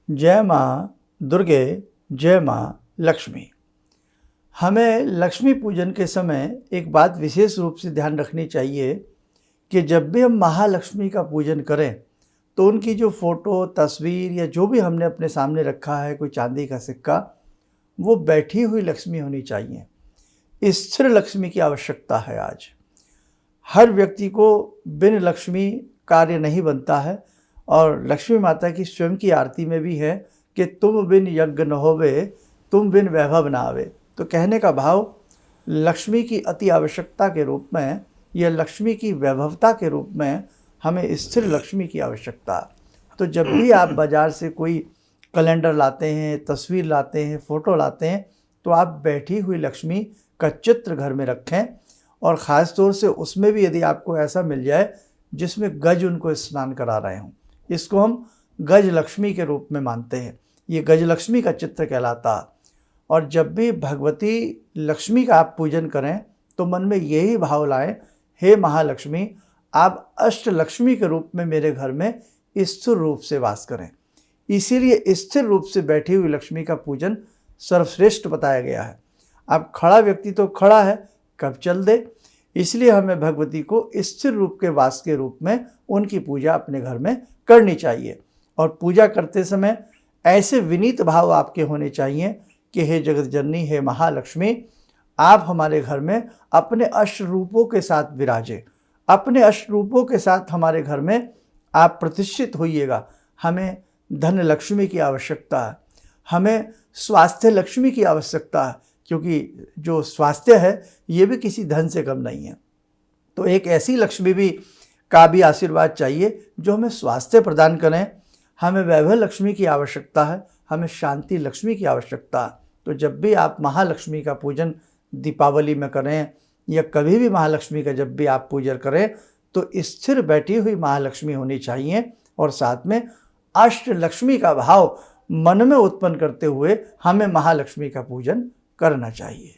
जय माँ दुर्गे, जय माँ लक्ष्मी। हमें लक्ष्मी पूजन के समय एक बात विशेष रूप से ध्यान रखनी चाहिए कि जब भी हम महालक्ष्मी का पूजन करें तो उनकी जो फ़ोटो, तस्वीर या जो भी हमने अपने सामने रखा है, कोई चांदी का सिक्का, वो बैठी हुई लक्ष्मी होनी चाहिए। स्थिर लक्ष्मी की आवश्यकता है। आज हर व्यक्ति को बिन लक्ष्मी कार्य नहीं बनता है और लक्ष्मी माता की स्वयं की आरती में भी है कि तुम बिन यज्ञ न होवे, तुम बिन वैभव न आवे। तो कहने का भाव लक्ष्मी की अति आवश्यकता के रूप में या लक्ष्मी की वैभवता के रूप में हमें स्थिर लक्ष्मी की आवश्यकता है। तो जब भी आप बाज़ार से कोई कैलेंडर लाते हैं, तस्वीर लाते हैं, फ़ोटो लाते हैं, तो आप बैठी हुई लक्ष्मी का चित्र घर में रखें और ख़ास तौर से उसमें भी यदि आपको ऐसा मिल जाए जिसमें गज उनको स्नान करा रहे हों, इसको हम गज लक्ष्मी के रूप में मानते हैं। ये गज लक्ष्मी का चित्र कहलाता है। और जब भी भगवती लक्ष्मी का आप पूजन करें तो मन में यही भाव लाएं, हे महालक्ष्मी, आप अष्ट लक्ष्मी के रूप में मेरे घर में स्थिर रूप से वास करें। इसीलिए स्थिर रूप से बैठी हुई लक्ष्मी का पूजन सर्वश्रेष्ठ बताया गया है। अब खड़ा व्यक्ति तो खड़ा है, कब चल दे, इसलिए हमें भगवती को स्थिर रूप के वास के रूप में उनकी पूजा अपने घर में करनी चाहिए। और पूजा करते समय ऐसे विनीत भाव आपके होने चाहिए कि हे जगत जननी, हे महालक्ष्मी, आप हमारे घर में अपने अष्ट रूपों के साथ विराजे, अपने अष्ट रूपों के साथ हमारे घर में आप प्रतिष्ठित होइएगा। हमें धन लक्ष्मी की आवश्यकता है, हमें स्वास्थ्य लक्ष्मी की आवश्यकता है, क्योंकि जो स्वास्थ्य है ये भी किसी धन से कम नहीं है। तो एक ऐसी लक्ष्मी भी का भी आशीर्वाद चाहिए जो हमें स्वास्थ्य प्रदान करें। हमें वैभव लक्ष्मी की आवश्यकता है, हमें शांति लक्ष्मी की आवश्यकता है। तो जब भी आप महालक्ष्मी का पूजन दीपावली में करें या कभी भी महालक्ष्मी का जब भी आप पूजन करें तो स्थिर बैठी हुई महालक्ष्मी होनी चाहिए और साथ में अष्ट लक्ष्मी का भाव मन में उत्पन्न करते हुए हमें महालक्ष्मी का पूजन करना चाहिए।